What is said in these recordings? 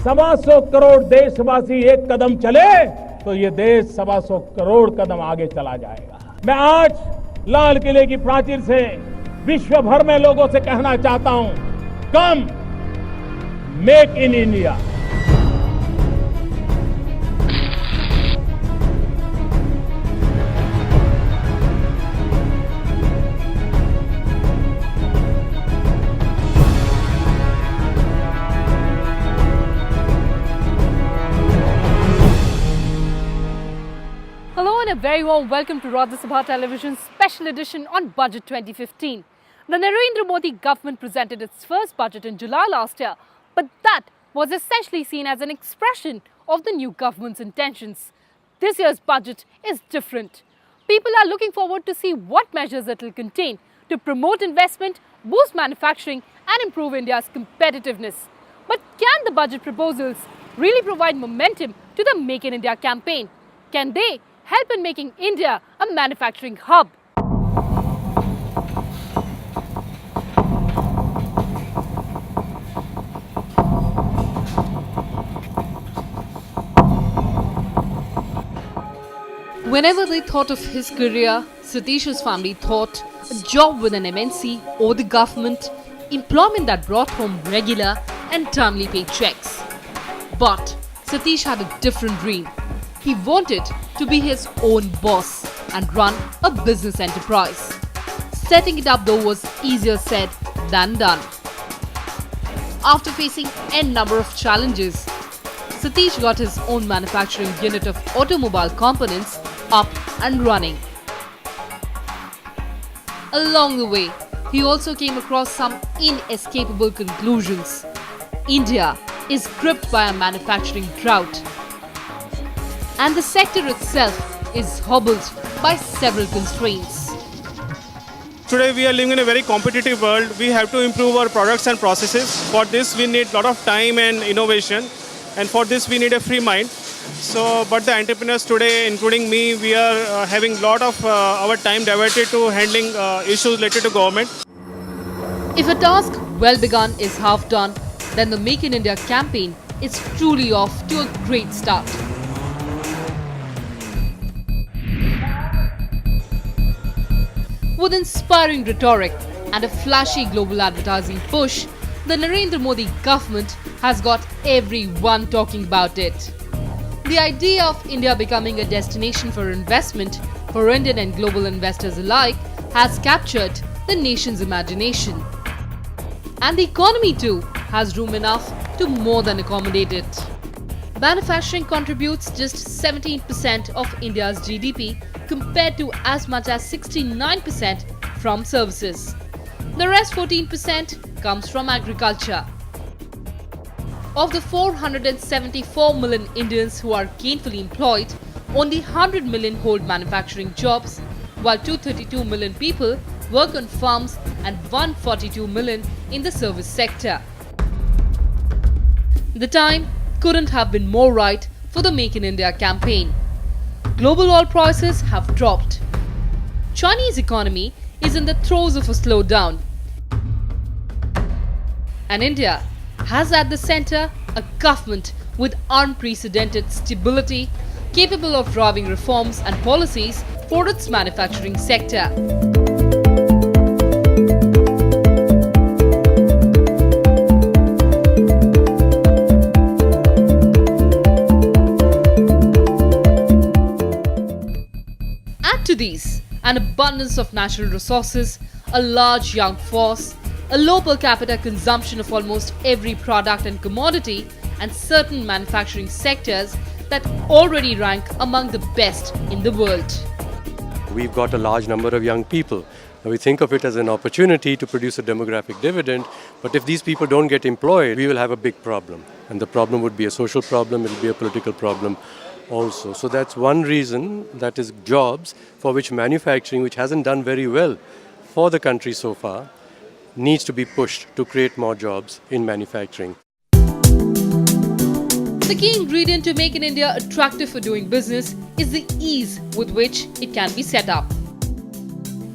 125 करोड़ देशवासी एक कदम चले तो ये देश 125 करोड़ कदम आगे चला जाएगा। मैं आज लाल किले की प्राचीर से विश्व भर में लोगों से कहना चाहता हूं, कम make in India. Hello and a very warm welcome to Rajya Sabha Television's special edition on Budget 2015. The Narendra Modi government presented its first budget in July last year, but that was essentially seen as an expression of the new government's intentions. This year's budget is different. People are looking forward to see what measures it will contain to promote investment, boost manufacturing and improve India's competitiveness. But can the budget proposals really provide momentum to the Make in India campaign? Can they help in making India a manufacturing hub? Whenever they thought of his career, Satish's family thought a job with an MNC or the government, employment that brought home regular and timely paid checks. But Satish had a different dream. He wanted to be his own boss and run a business enterprise. Setting it up though was easier said than done. After facing n number of challenges, Satish got his own manufacturing unit of automobile components up and running. Along the way, he also came across some inescapable conclusions. India is gripped by a manufacturing drought, and the sector itself is hobbled by several constraints. Today we are living in a very competitive world. We have to improve our products and processes. For this we need a lot of time and innovation, and for this we need a free mind. But the entrepreneurs today, including me, we are having a lot of our time diverted to handling issues related to government. If a task well begun is half done, then the Make in India campaign is truly off to a great start. With inspiring rhetoric and a flashy global advertising push, the Narendra Modi government has got everyone talking about it. The idea of India becoming a destination for investment for Indian and global investors alike has captured the nation's imagination. And the economy too has room enough to more than accommodate it. Manufacturing contributes just 17% of India's GDP compared to as much as 69% from services. The rest 14% comes from agriculture. Of the 474 million Indians who are gainfully employed, only 100 million hold manufacturing jobs, while 232 million people work on farms and 142 million in the service sector. The time couldn't have been more right for the Make in India campaign. Global oil prices have dropped. Chinese economy is in the throes of a slowdown. And India has at the center a government with unprecedented stability, capable of driving reforms and policies for its manufacturing sector. Add to these an abundance of natural resources, a large young force, a low per capita consumption of almost every product and commodity, and certain manufacturing sectors that already rank among the best in the world. We've got a large number of young people. Now we think of it as an opportunity to produce a demographic dividend, but if these people don't get employed, we will have a big problem. And the problem would be a social problem, it will be a political problem also. So that's one reason, that is jobs, for which manufacturing, which hasn't done very well for the country so far, needs to be pushed to create more jobs in manufacturing. The key ingredient to make in India attractive for doing business is the ease with which it can be set up.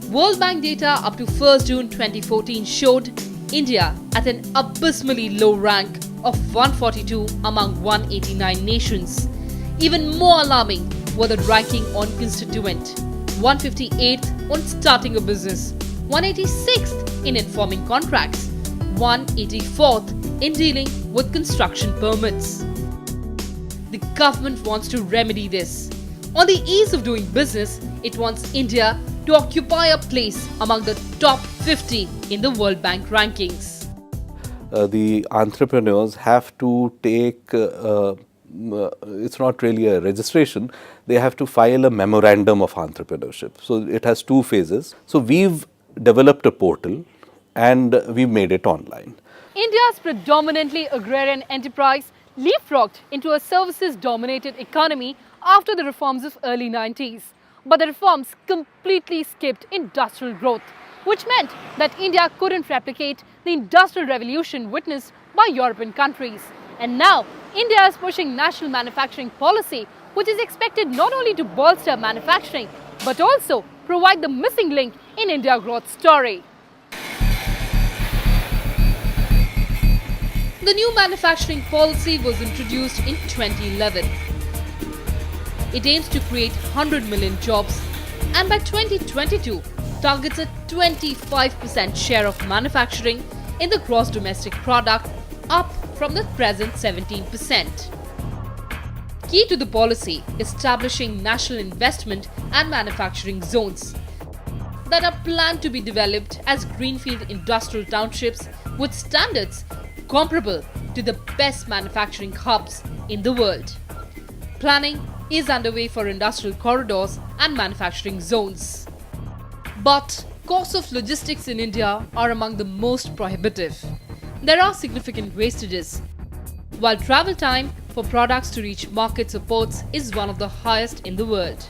World Bank data up to 1st June 2014 showed India at an abysmally low rank of 142 among 189 nations. Even more alarming were the ranking on constituent, 158th on starting a business, 186th in informing contracts, 184th in dealing with construction permits. The government wants to remedy this. On the ease of doing business, it wants India to occupy a place among the top 50 in the World Bank rankings. The entrepreneurs have to take, it's not really a registration, they have to file a memorandum of entrepreneurship. So it has two phases. So we've developed a portal and we've made it online. India's predominantly agrarian enterprise leapfrogged into a services-dominated economy after the reforms of early 90s. But the reforms completely skipped industrial growth, which meant that India couldn't replicate the industrial revolution witnessed by European countries. And now, India is pushing national manufacturing policy, which is expected not only to bolster manufacturing, but also provide the missing link in India's growth story. The new manufacturing policy was introduced in 2011. It aims to create 100 million jobs and by 2022 targets a 25% share of manufacturing in the gross domestic product, up from the present 17%. Key to the policy is establishing national investment and manufacturing zones that are planned to be developed as greenfield industrial townships with standards comparable to the best manufacturing hubs in the world. Planning is underway for industrial corridors and manufacturing zones. But costs of logistics in India are among the most prohibitive. There are significant wastages, while travel time for products to reach markets or ports is one of the highest in the world.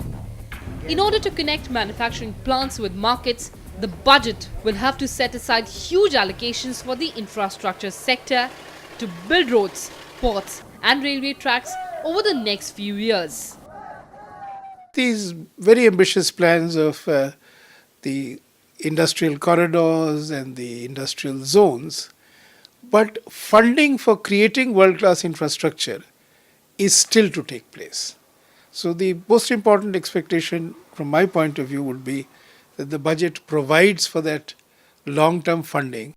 In order to connect manufacturing plants with markets, the budget will have to set aside huge allocations for the infrastructure sector to build roads, ports and railway tracks over the next few years. These very ambitious plans of the industrial corridors and the industrial zones, but funding for creating world-class infrastructure is still to take place. So the most important expectation from my point of view would be that the budget provides for that long-term funding.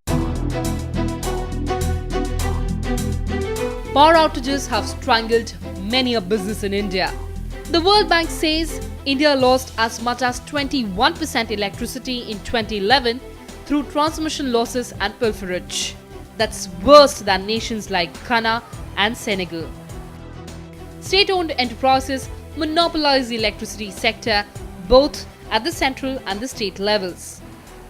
Power outages have strangled many a business in India. The World Bank says India lost as much as 21% electricity in 2011 through transmission losses and pilferage. That's worse than nations like Ghana and Senegal. State-owned enterprises monopolize the electricity sector both at the central and the state levels.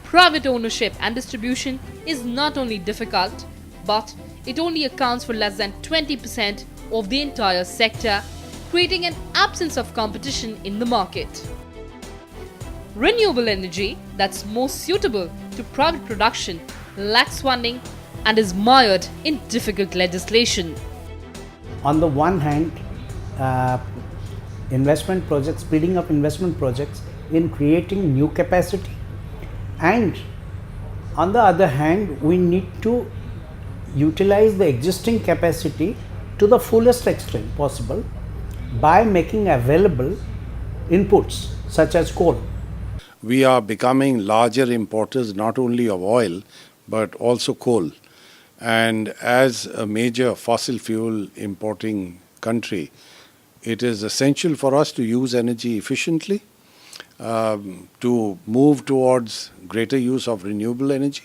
Private ownership and distribution is not only difficult, but it only accounts for less than 20% of the entire sector, creating an absence of competition in the market. Renewable energy that's more suitable to private production lacks funding and is mired in difficult legislation. On the one hand, investment projects, speeding up investment projects in creating new capacity, and on the other hand, we need to utilize the existing capacity to the fullest extent possible by making available inputs such as coal. We are becoming larger importers not only of oil but also coal. And as a major fossil fuel importing country, it is essential for us to use energy efficiently, to move towards greater use of renewable energy.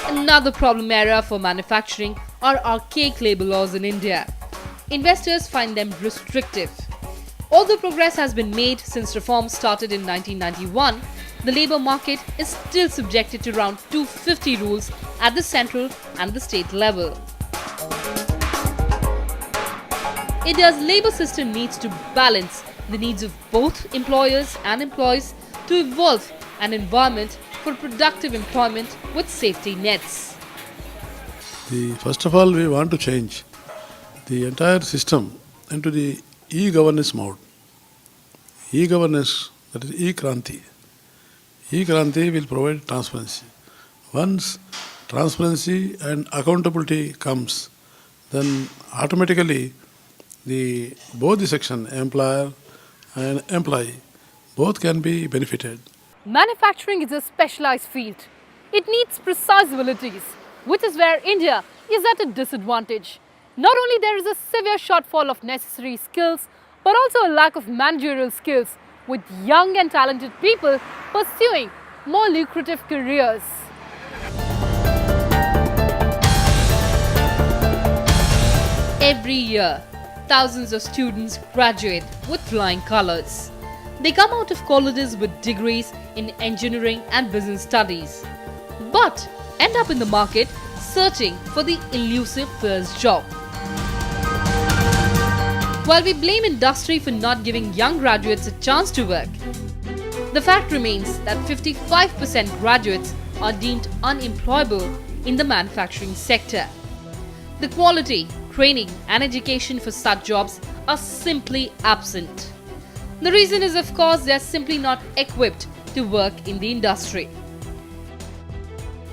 Another problem area for manufacturing are archaic labour laws in India. Investors find them restrictive. Although progress has been made since reforms started in 1991, the labour market is still subjected to around 250 rules at the central and the state level. India's labour system needs to balance the needs of both employers and employees to evolve an environment for productive employment with safety nets. First of all, we want to change the entire system into the e-governance mode. E-governance, that is e-Kranti. E-Kranti will provide transparency. Once transparency and accountability comes, then automatically both the section, employer and employee, both can be benefited. Manufacturing is a specialized field. It needs precise abilities, which is where India is at a disadvantage. Not only there is a severe shortfall of necessary skills, but also a lack of managerial skills, with young and talented people pursuing more lucrative careers. Every year, thousands of students graduate with flying colors. They come out of colleges with degrees in engineering and business studies, but end up in the market searching for the elusive first job. While we blame industry for not giving young graduates a chance to work, the fact remains that 55% graduates are deemed unemployable in the manufacturing sector. The quality, training and education for such jobs are simply absent. The reason is, of course, they are simply not equipped to work in the industry.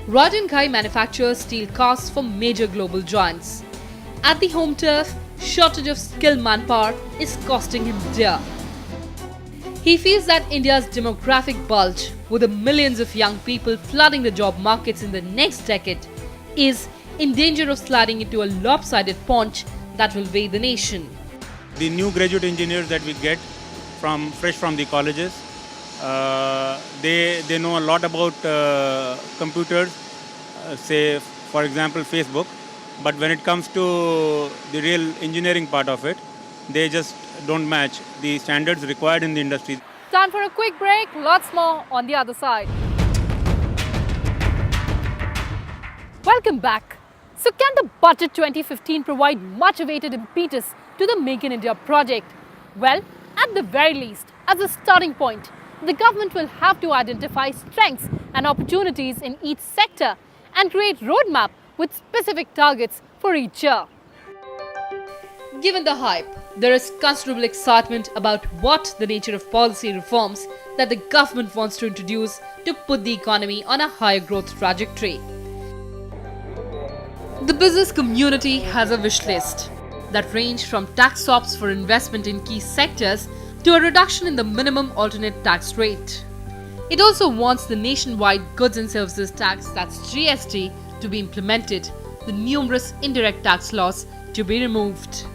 Rajan Kai manufactures steel casts for major global giants. At the home turf, shortage of skilled manpower is costing him dear. He feels that India's demographic bulge, with the millions of young people flooding the job markets in the next decade, is in danger of sliding into a lopsided paunch that will weigh the nation. The new graduate engineers that we get fresh from the colleges, they know a lot about computers, say for example Facebook, but when it comes to the real engineering part of it, they just don't match the standards required in the industry. Time for a quick break, lots more on the other side. Welcome back. So can the Budget 2015 provide much awaited impetus to the Make in India project? Well, at the very least, as a starting point, the government will have to identify strengths and opportunities in each sector and create roadmap with specific targets for each year. Given the hype, there is considerable excitement about what the nature of policy reforms that the government wants to introduce to put the economy on a higher growth trajectory. The business community has a wish list that range from tax stops for investment in key sectors to a reduction in the minimum alternate tax rate. It also wants the nationwide goods and services tax, that's GST, to be implemented, the numerous indirect tax laws to be removed.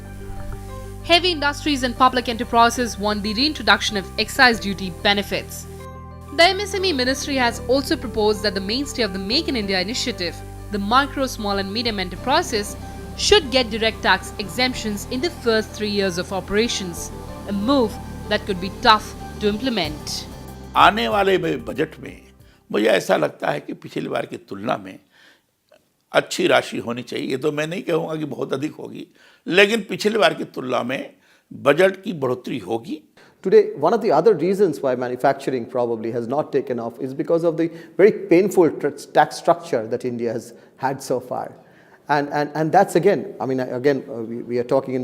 Heavy industries and public enterprises want the reintroduction of excise duty benefits. The MSME ministry has also proposed that the mainstay of the Make in India initiative, the micro, small and medium enterprises, should get direct tax exemptions in the first 3 years of operations, a move that could be tough to implement. आने वाले budget में मुझे ऐसा लगता है कि पिछली बार की तुलना में अच्छी राशि होनी चाहिए। ये तो मैं नहीं कहूँगा कि बहुत अधिक होगी, लेकिन पिछली बार की तुलना में बजट की बढ़ोतरी होगी। Today, one of the other reasons why manufacturing probably has not taken off is because of the very painful tax structure that India has had so far. And that's again, I mean, we are talking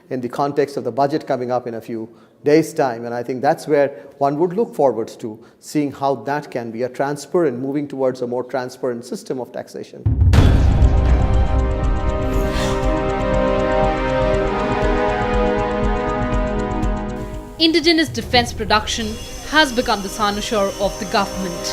in the context of the budget coming up in a few days' time, and I think that's where one would look forward to seeing how that can be a transparent, moving towards a more transparent system of taxation. Indigenous defense production has become the cynosure of the government.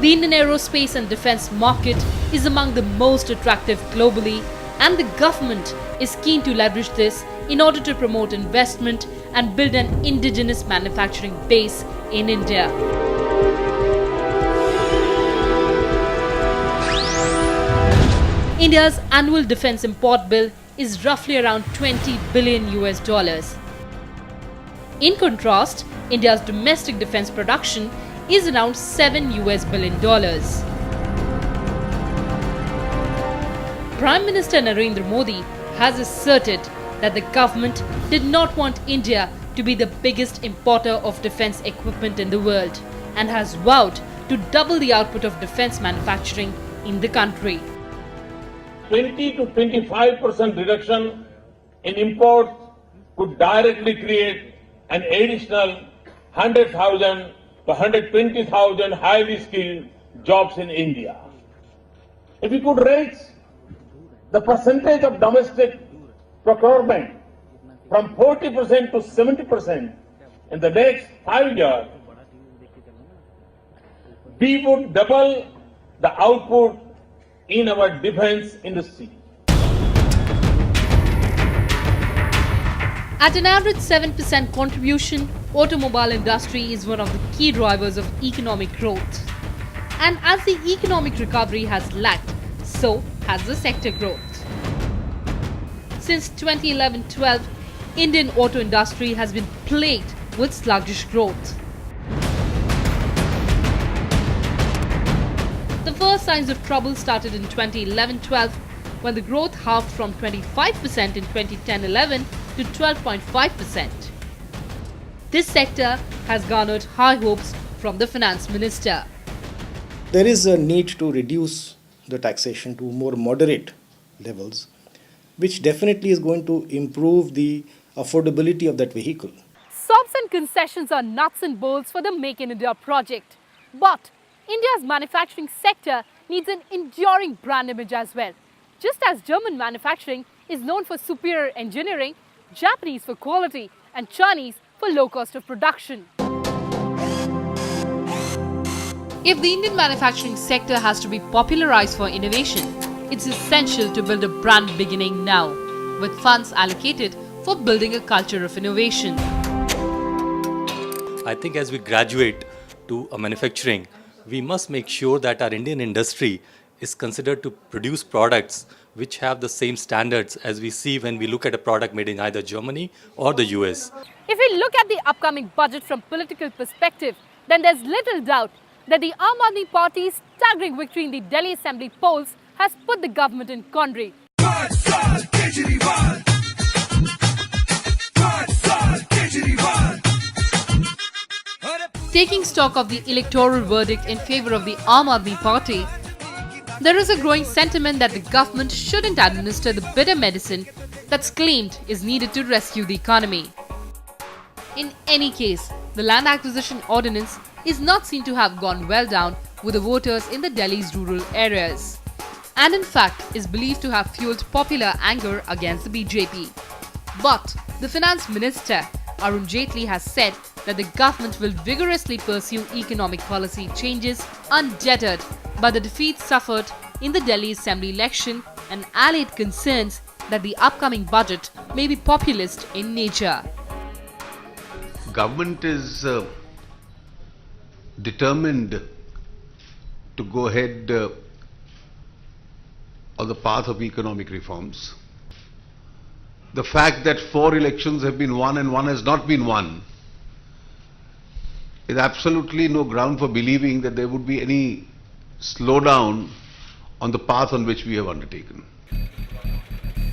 The Indian aerospace and defense market is among the most attractive globally, and the government is keen to leverage this in order to promote investment and build an indigenous manufacturing base in India. India's annual defense import bill is roughly around $20 billion. In contrast, India's domestic defense production is around $7 billion. Prime Minister Narendra Modi has asserted that the government did not want India to be the biggest importer of defense equipment in the world and has vowed to double the output of defense manufacturing in the country. 20 to 25% reduction in imports could directly create an additional 100,000 120,000 highly skilled jobs in India. If we could raise the percentage of domestic procurement from 40% to 70% in the next 5 years, we would double the output in our defense industry. At an average 7% contribution, automobile industry is one of the key drivers of economic growth. And as the economic recovery has lagged, so has the sector growth. Since 2011-12, Indian auto industry has been plagued with sluggish growth. The first signs of trouble started in 2011-12 when the growth halved from 25% in 2010-11 to 12.5%. This sector has garnered high hopes from the finance minister. There is a need to reduce the taxation to more moderate levels, which definitely is going to improve the affordability of that vehicle. Sobs and concessions are nuts and bolts for the Make in India project. But India's manufacturing sector needs an enduring brand image as well. Just as German manufacturing is known for superior engineering, Japanese for quality, and Chinese for low cost of production. If the Indian manufacturing sector has to be popularized for innovation, it's essential to build a brand beginning now, with funds allocated for building a culture of innovation. I think as we graduate to a manufacturing, we must make sure that our Indian industry is considered to produce products which have the same standards as we see when we look at a product made in either Germany or the US. If we look at the upcoming budget from political perspective, then there's little doubt that the Aam Aadmi Party's staggering victory in the Delhi Assembly polls has put the government in quandary. Taking stock of the electoral verdict in favor of the Aam Aadmi Party, there is a growing sentiment that the government shouldn't administer the bitter medicine that's claimed is needed to rescue the economy. In any case, the land acquisition ordinance is not seen to have gone well down with the voters in the Delhi's rural areas, and in fact is believed to have fueled popular anger against the BJP. But the finance minister, Arun Jaitley, has said that the government will vigorously pursue economic policy changes undeterred by the defeat suffered in the Delhi Assembly election and allayed concerns that the upcoming budget may be populist in nature. Government is determined to go ahead on the path of economic reforms. The fact that 4 elections have been won and 1 has not been won is absolutely no ground for believing that there would be any slowdown on the path on which we have undertaken.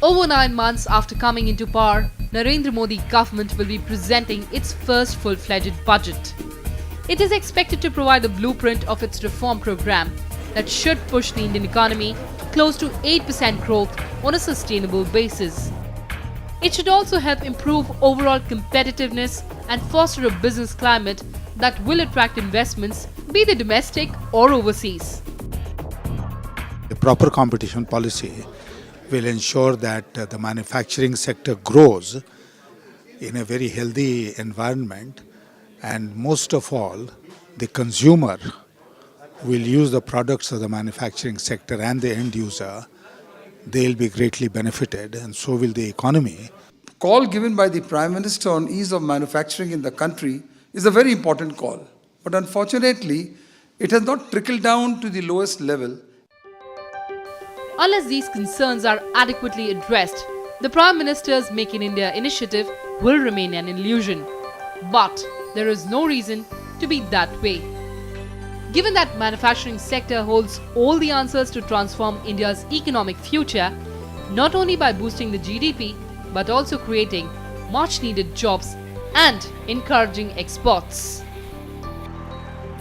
Over 9 months after coming into power, Narendra Modi government will be presenting its first full-fledged budget. It is expected to provide a blueprint of its reform program that should push the Indian economy close to 8% growth on a sustainable basis. It should also help improve overall competitiveness and foster a business climate that will attract investments, be they domestic or overseas. A proper competition policy will ensure that the manufacturing sector grows in a very healthy environment, and most of all, the consumer will use the products of the manufacturing sector and the end user. They'll be greatly benefited, and so will the economy. Call given by the Prime Minister on ease of manufacturing in the country is a very important call. But unfortunately, it has not trickled down to the lowest level. Unless these concerns are adequately addressed, the Prime Minister's Make in India initiative will remain an illusion. But there is no reason to be that way. Given that manufacturing sector holds all the answers to transform India's economic future, not only by boosting the GDP, but also creating much needed jobs and encouraging exports.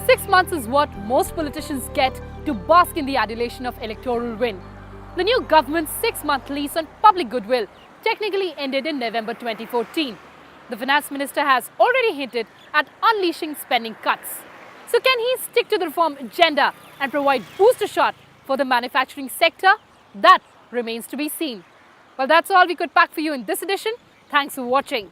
6 months is what most politicians get to bask in the adulation of electoral win. The new government's 6-month lease on public goodwill technically ended in November 2014. The finance minister has already hinted at unleashing spending cuts. So can he stick to the reform agenda and provide booster shot for the manufacturing sector? That remains to be seen. Well, that's all we could pack for you in this edition. Thanks for watching.